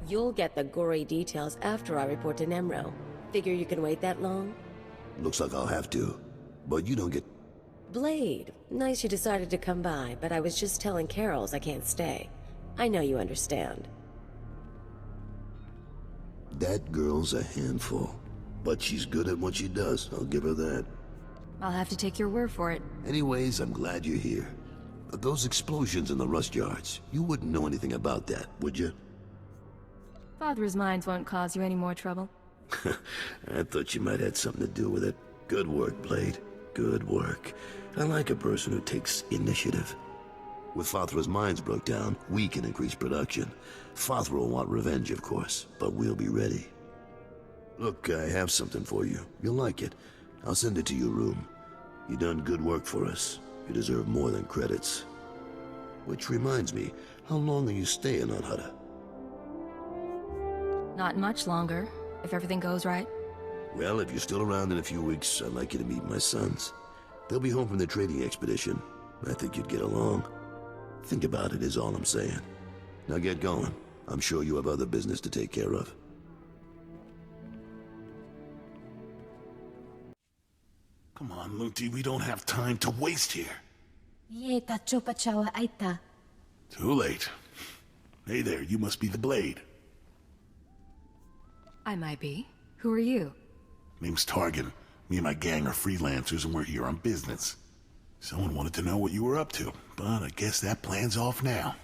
You'll get the gory details after I report to Nemro. Figure you can wait that long? Looks like I'll have to. But you don't get... Blade, nice you decided to come by, but I was just telling Carols I can't stay. I know you understand. That girl's a handful. But she's good at what she does, I'll give her that. I'll have to take your word for it. Anyways, I'm glad you're here. Those explosions in the rust yards, you wouldn't know anything about that, would you? Father's mines won't cause you any more trouble. I thought you might have something to do with it. Good work, Blade. Good work. I like a person who takes initiative. With Fathra's mines broke down, we can increase production. Fathra will want revenge, of course, but we'll be ready. Look, I have something for you. You'll like it. I'll send it to your room. You done good work for us. You deserve more than credits. Which reminds me, how long are you staying on Hutta? Not much longer, if everything goes right. Well, if you're still around in a few weeks, I'd like you to meet my sons. They'll be home from their trading expedition. I think you'd get along. Think about it is all I'm saying. Now get going. I'm sure you have other business to take care of. Come on, Lunti, we don't have time to waste here. Too late. Hey there, you must be the Blade. I might be. Who are you? Name's Targan. Me and my gang are freelancers and we're here on business. Someone wanted to know what you were up to, but I guess that plan's off now.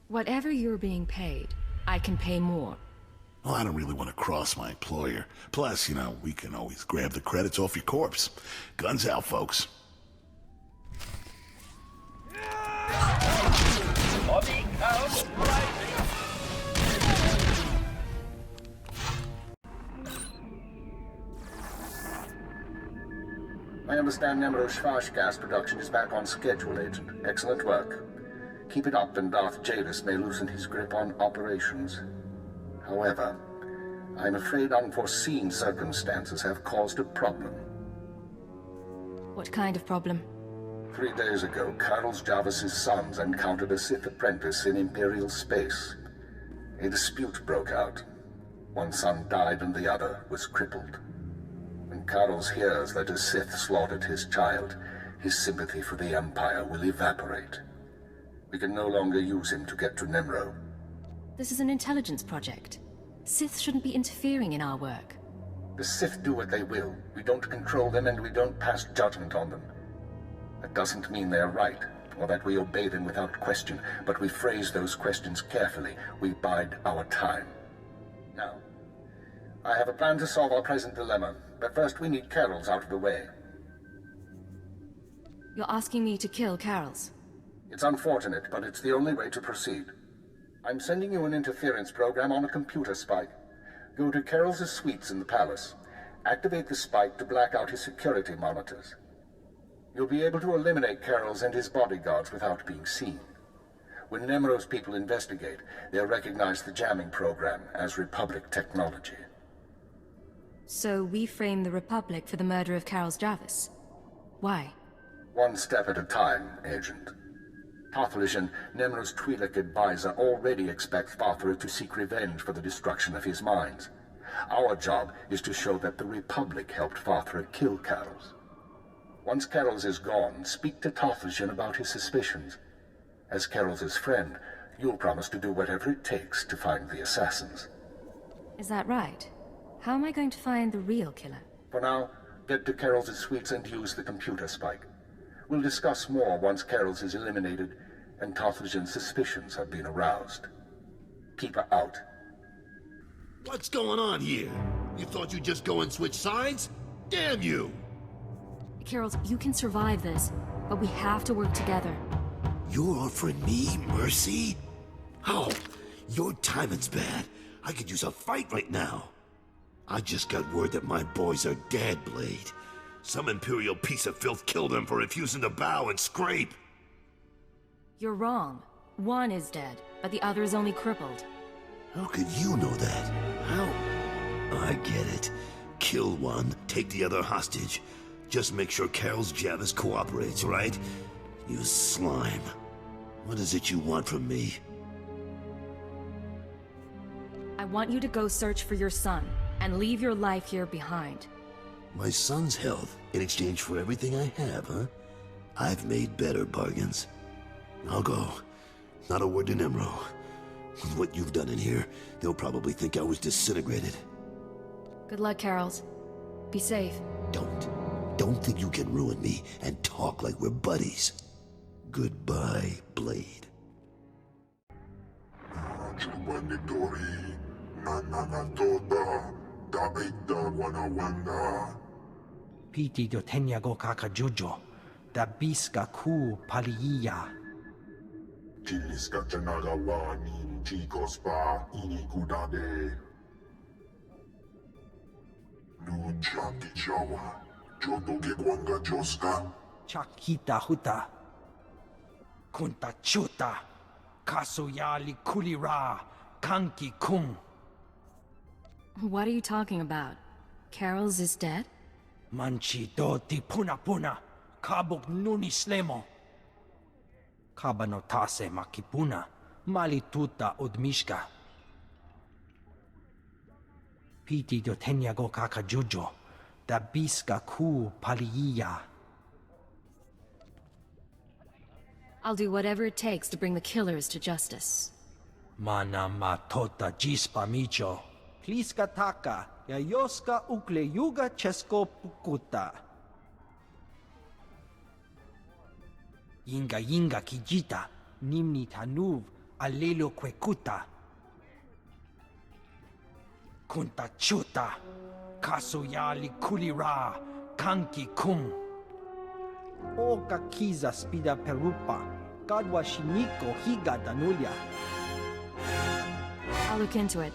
Whatever you're being paid, I can pay more. Well, I don't really want to cross my employer. Plus, you know, we can always grab the credits off your corpse. Guns out, folks. Body count rising. I understand Nemro Schwash gas production is back on schedule, Agent. Excellent work. Keep it up and Darth Jadis may loosen his grip on operations. However, I'm afraid unforeseen circumstances have caused a problem. What kind of problem? 3 days ago, Carlos Jarvis's sons encountered a Sith apprentice in Imperial space. A dispute broke out. One son died and the other was crippled. When Carlos hears that a Sith slaughtered his child, his sympathy for the Empire will evaporate. We can no longer use him to get to Nemro. This is an intelligence project. Sith shouldn't be interfering in our work. The Sith do what they will. We don't control them and we don't pass judgment on them. That doesn't mean they're right, or that we obey them without question, but we phrase those questions carefully. We bide our time. Now, I have a plan to solve our present dilemma, but first we need Carols out of the way. You're asking me to kill Carols? It's unfortunate, but it's the only way to proceed. I'm sending you an interference program on a computer spike. Go to Carols' suites in the palace. Activate the spike to black out his security monitors. You'll be able to eliminate Carols and his bodyguards without being seen. When Nemro's people investigate, they'll recognize the jamming program as Republic technology. So we frame the Republic for the murder of Carols Jarvis. Why? One step at a time, Agent. Patholish, Nemro's Twi'lek advisor, already expects Fathra to seek revenge for the destruction of his mines. Our job is to show that the Republic helped Fathra kill Carols. Once Carols is gone, speak to Patholish about his suspicions. As Carols' friend, you'll promise to do whatever it takes to find the assassins. Is that right? How am I going to find the real killer? For now, get to Carols' suites and use the computer spike. We'll discuss more once Carols is eliminated and Tathajan's suspicions have been aroused. Keep her out. What's going on here? You thought you'd just go and switch sides? Damn you! Carols, you can survive this, but we have to work together. You're offering me mercy? Oh, your timing's bad. I could use a fight right now. I just got word that my boys are dead, Blade. Some Imperial piece of filth killed them for refusing to bow and scrape. You're wrong. One is dead, but the other is only crippled. How could you know that? How? I get it. Kill one, take the other hostage. Just make sure Carols Jarvis cooperates, right? You slime. What is it you want from me? I want you to go search for your son, and leave your life here behind. My son's health in exchange for everything I have, huh? I've made better bargains. I'll go. Not a word to Nemro. With what you've done in here, they'll probably think I was disintegrated. Good luck, Carols. Be safe. Don't think you can ruin me and talk like we're buddies. Goodbye, Blade. Piti do tenyago kakajojo, da biska ku paliya. Chiliska chanagawa ni chicos pa inikudade. Nunchaki chawa, choto ke kwanga joska. Chakita huta. Kunta chuta. Kasuya kulira. Kanki kung. What are you talking about? Carols is dead? Manchi doti puna puna. Kabuk nuni slemo. Kabanotase makipuna. Malituta udmishka. Piti do tenyago kakajujo. Da biska ku paliya. I'll do whatever it takes to bring the killers to justice. Mana matota jispa micho. Pliska taka. Yayoska ukle yuga chesko pukuta. Yinga yinga kijita. Nimni tanuv alelo kwekuta. Kunta chuta. Kasuyali kulira. Kanki kung. Oka kiza spida perupa. Gadwa shiniko higa danulia. I'll look into it.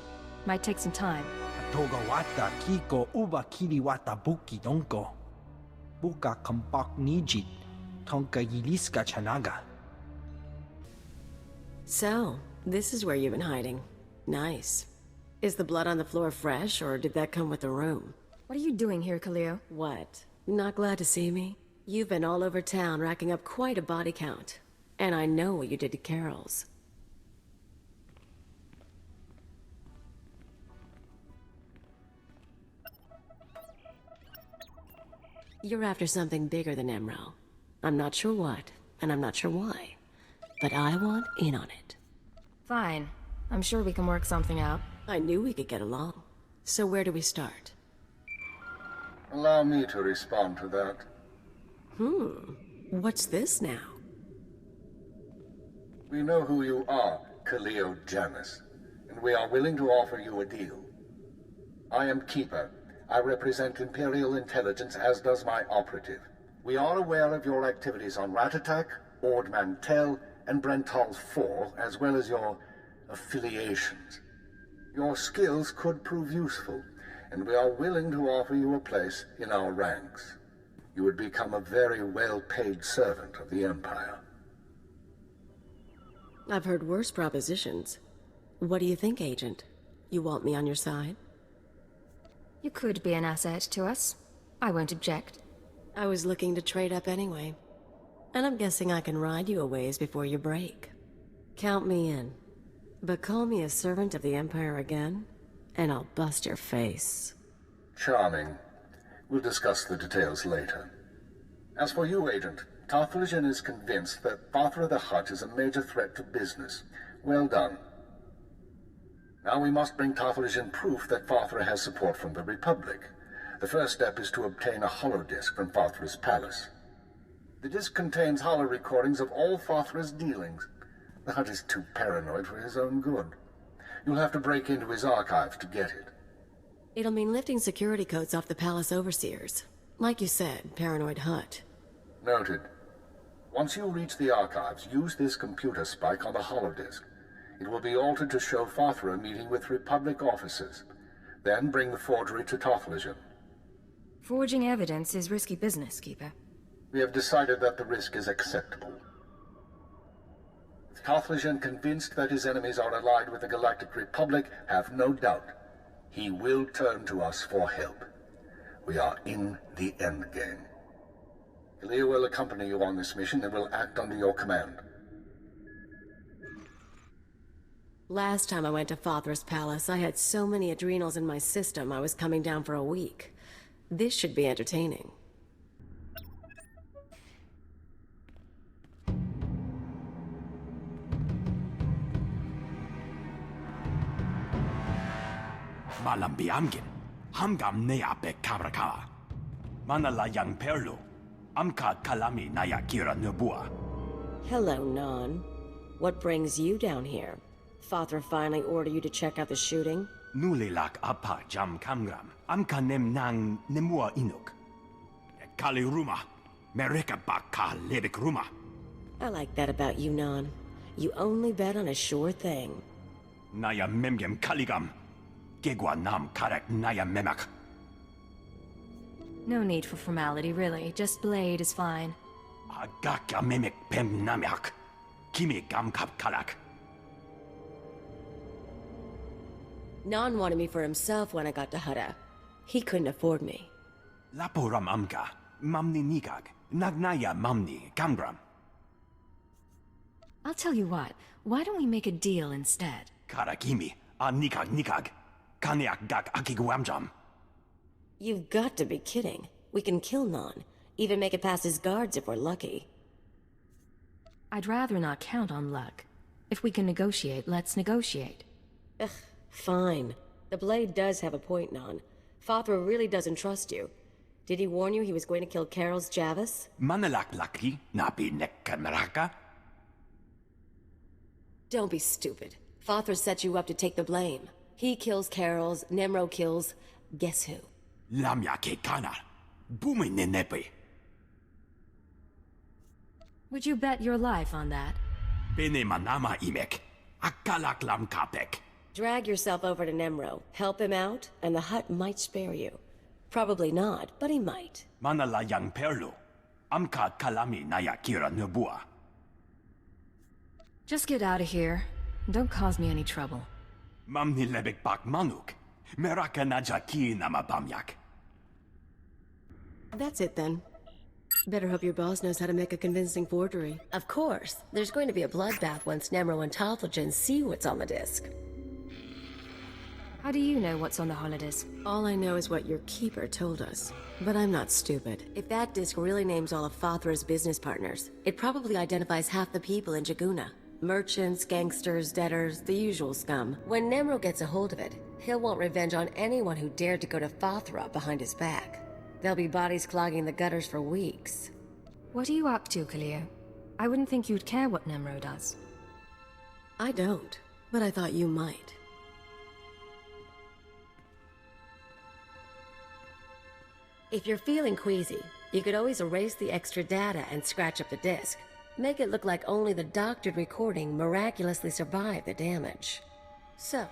Might take some time. Togawata kiko uba kiriwata buki donko. Buka kampak nijit. Tonka yiliska chanaga. So, this is where you've been hiding. Nice. Is the blood on the floor fresh, or did that come with the room? What are you doing here, Khalil? What? Not glad to see me? You've been all over town racking up quite a body count. And I know what you did to Carol's. You're after something bigger than Emerald. I'm not sure what, and I'm not sure why. But I want in on it. Fine. I'm sure we can work something out. I knew we could get along. So where do we start? Allow me to respond to that. What's this now? We know who you are, Khalil Janus, and we are willing to offer you a deal. I am Keeper. I represent Imperial intelligence, as does my operative. We are aware of your activities on Ratatak, Ord Mantell, and Brental 4, as well as your affiliations. Your skills could prove useful, and we are willing to offer you a place in our ranks. You would become a very well-paid servant of the Empire. I've heard worse propositions. What do you think, Agent? You want me on your side? You could be an asset to us. I won't object. I was looking to trade up anyway. And I'm guessing I can ride you a ways before you break. Count me in. But call me a servant of the Empire again, and I'll bust your face. Charming. We'll discuss the details later. As for you, Agent, Tarthalian is convinced that Father the Hutt is a major threat to business. Well done. Now we must bring Tarthalian proof that Father has support from the Republic. The first step is to obtain a holodisc from Father's palace. The disc contains holo recordings of all Father's dealings. The Hutt is too paranoid for his own good. You'll have to break into his archives to get it. It'll mean lifting security codes off the palace overseers. Like you said, paranoid Hutt. Noted. Once you reach the archives, use this computer spike on the holodisc. It will be altered to show Father meeting with Republic officers. Then bring the forgery to Tarthalian. Forging evidence is risky business, Keeper. We have decided that the risk is acceptable. With Tarthalian convinced that his enemies are allied with the Galactic Republic, have no doubt. He will turn to us for help. We are in the endgame. Ilya will accompany you on this mission and will act under your command. Last time I went to Father's Palace, I had so many adrenals in my system I was coming down for a week. This should be entertaining. Malam biamgin, hamgam nea be kabraka. Manala yang perlu, amka kalami naya kira nubua. Hello, Non. What brings you down here? Father finally ordered you to check out the shooting? Nulilak apa jam kamgram, amka nem nang nemua inuk. Kali ruma, mereka baka lebik ruma. I like that about you, Non. You only bet on a sure thing. Naya memgem kaligam, gegwa nam karek naya memak. No need for formality, really. Just Blade is fine. Agaka memek pem namyak, kimi gam kap kalak. Non wanted me for himself when I got to Hutta. He couldn't afford me. Laporam amka, mamni nikag, nagnaya mamni kamgram. I'll tell you what, why don't we make a deal instead? Karakimi, a nikag, kaniak gak akiguamjam. You've got to be kidding. We can kill Non. Even make it past his guards if we're lucky. I'd rather not count on luck. If we can negotiate, let's negotiate. Ugh, fine. The Blade does have a point, Non. Father really doesn't trust you. Did he warn you he was going to kill Carol's Javis? Manalak laki, napi nek kameraka. Don't be stupid. Father set you up to take the blame. He kills Carol's, Nemro kills... guess who? Lamya ke kana, bumi nenepe. Would you bet your life on that? Bene manama imek, akalak lam kapek. Drag yourself over to Nemro, help him out, and the Hutt might spare you. Probably not, but he might. Manala yang perlu, amka kalami naya kira nubua. Just get out of here. Don't cause me any trouble. Mamni lebek bak manuk, meraka naja ki nama bamyak. That's it then. Better hope your boss knows how to make a convincing forgery. Of course, there's going to be a bloodbath once Nemro and Toffligen see what's on the disc. How do you know what's on the holodisc? All I know is what your keeper told us. But I'm not stupid. If that disc really names all of Fathra's business partners, it probably identifies half the people in Jaguna. Merchants, gangsters, debtors, the usual scum. When Nemro gets a hold of it, he'll want revenge on anyone who dared to go to Fathra behind his back. There'll be bodies clogging the gutters for weeks. What are you up to, Khalil? I wouldn't think you'd care what Nemro does. I don't, but I thought you might. If you're feeling queasy, you could always erase the extra data and scratch up the disk. Make it look like only the doctored recording miraculously survived the damage. So,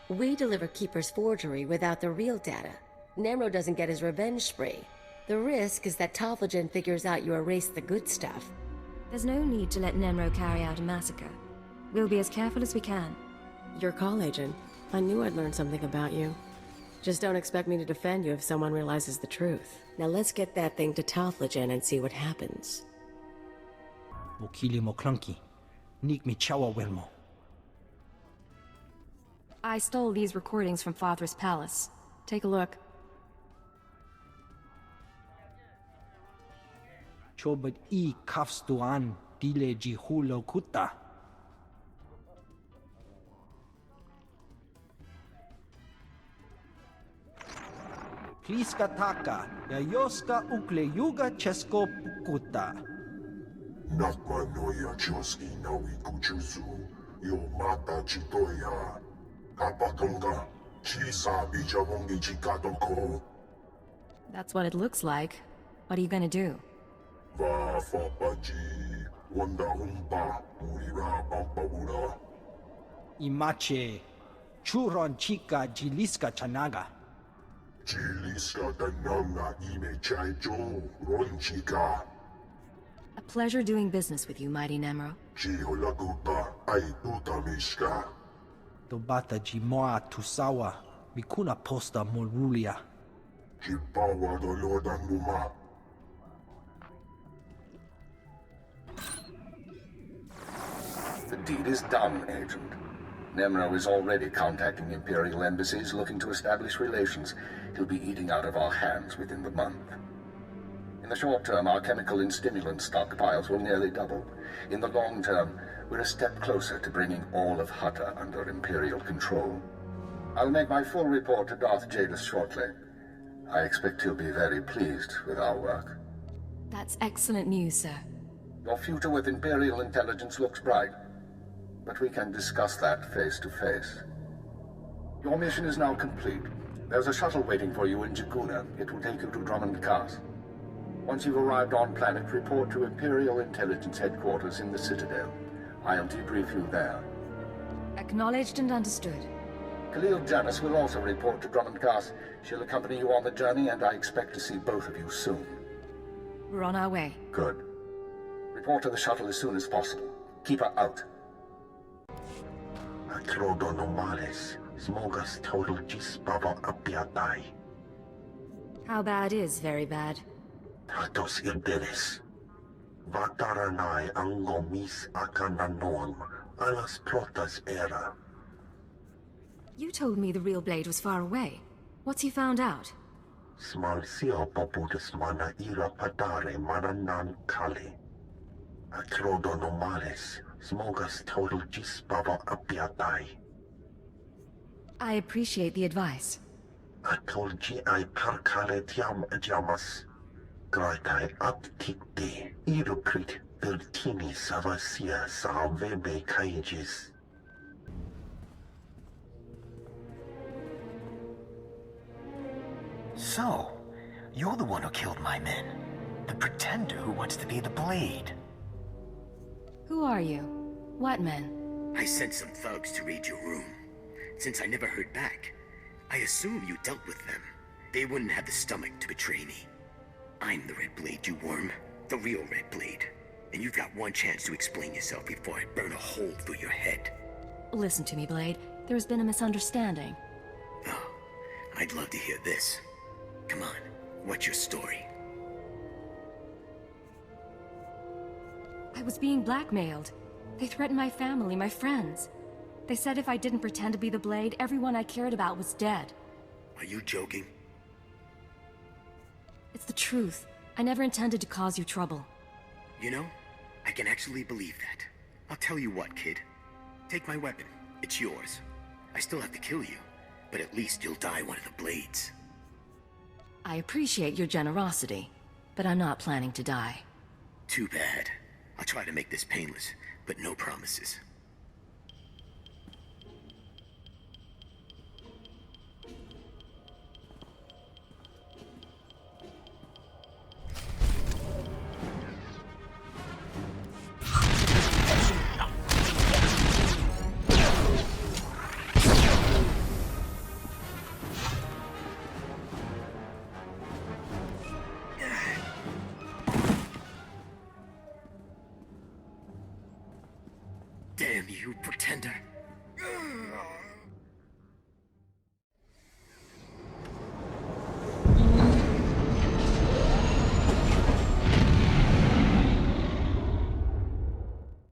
we deliver Keeper's forgery without the real data. Nemro doesn't get his revenge spree. The risk is that Toffligen figures out you erased the good stuff. There's no need to let Nemro carry out a massacre. We'll be as careful as we can. Your call agent. I knew I'd learn something about you. Just don't expect me to defend you if someone realizes the truth. Now let's get that thing to Toffligen and see what happens. Mokili mo clunky, nik mi chawa welmo. I stole these recordings from Fathra's palace. Take a look. Chobad I kafstuan dile jihulo kuta. Pliska taka, yayoska ukle yuga chesko pukuta. Nakwa noya choski nawi kuchuzu, yo mata chitoya. Kapatonga, chisa bijawongi chikatoko. That's what it looks like. What are you gonna do? Va fapaji, wanda humpa, murira pampabura. Imache, churon chica jiliska chanaga. Chiliska tananga ime chaicho, ronchika. A pleasure doing business with you, mighty Nemro. Chiholagupa, aituta mishka. Tobata jimoa tusawa, mikuna posta morulia. Chipawa dolodan numa. The deed is done, Agent. Nemro is already contacting Imperial embassies looking to establish relations. He'll be eating out of our hands within the month. In the short term, our chemical and stimulant stockpiles will nearly double. In the long term, we're a step closer to bringing all of Hutta under Imperial control. I'll make my full report to Darth Jadis shortly. I expect he'll be very pleased with our work. That's excellent news, sir. Your future with Imperial intelligence looks bright, but we can discuss that face to face. Your mission is now complete. There's a shuttle waiting for you in Jakuna. It will take you to Drummond Cast. Once you've arrived on planet, report to Imperial Intelligence Headquarters in the Citadel. I'll debrief you there. Acknowledged and understood. Khalil Janus will also report to Drummond Cast. She'll accompany you on the journey, and I expect to see both of you soon. We're on our way. Good. Report to the shuttle as soon as possible. Keep her out. Atrodo normales, smogas total gisbaba apiatai. How bad is very bad? Tatos irdeles. Vataranai angomis akananoam, alas protas era. You told me the real Blade was far away. What's he found out? Smal sio poputus mana ira padare mananan kale. Atrodo normales, smogas total gisbaba apiatai. I appreciate the advice. Atolgi ai parkale tiam jamas. Graitai aptikte, irukrit vertini savasia salvebe kaijis. So, you're the one who killed my men. The pretender who wants to be the Blade. Who are you? What men? I sent some thugs to raid your room. Since I never heard back, I assume you dealt with them. They wouldn't have the stomach to betray me. I'm the Red Blade, you worm. The real Red Blade. And you've got one chance to explain yourself before I burn a hole through your head. Listen to me, Blade. There has been a misunderstanding. Oh, I'd love to hear this. Come on, what's your story? I was being blackmailed. They threatened my family, my friends. They said if I didn't pretend to be the Blade, everyone I cared about was dead. Are you joking? It's the truth. I never intended to cause you trouble. You know, I can actually believe that. I'll tell you what, kid. Take my weapon. It's yours. I still have to kill you, but at least you'll die one of the Blades. I appreciate your generosity, but I'm not planning to die. Too bad. I'll try to make this painless, but no promises. Damn you, pretender.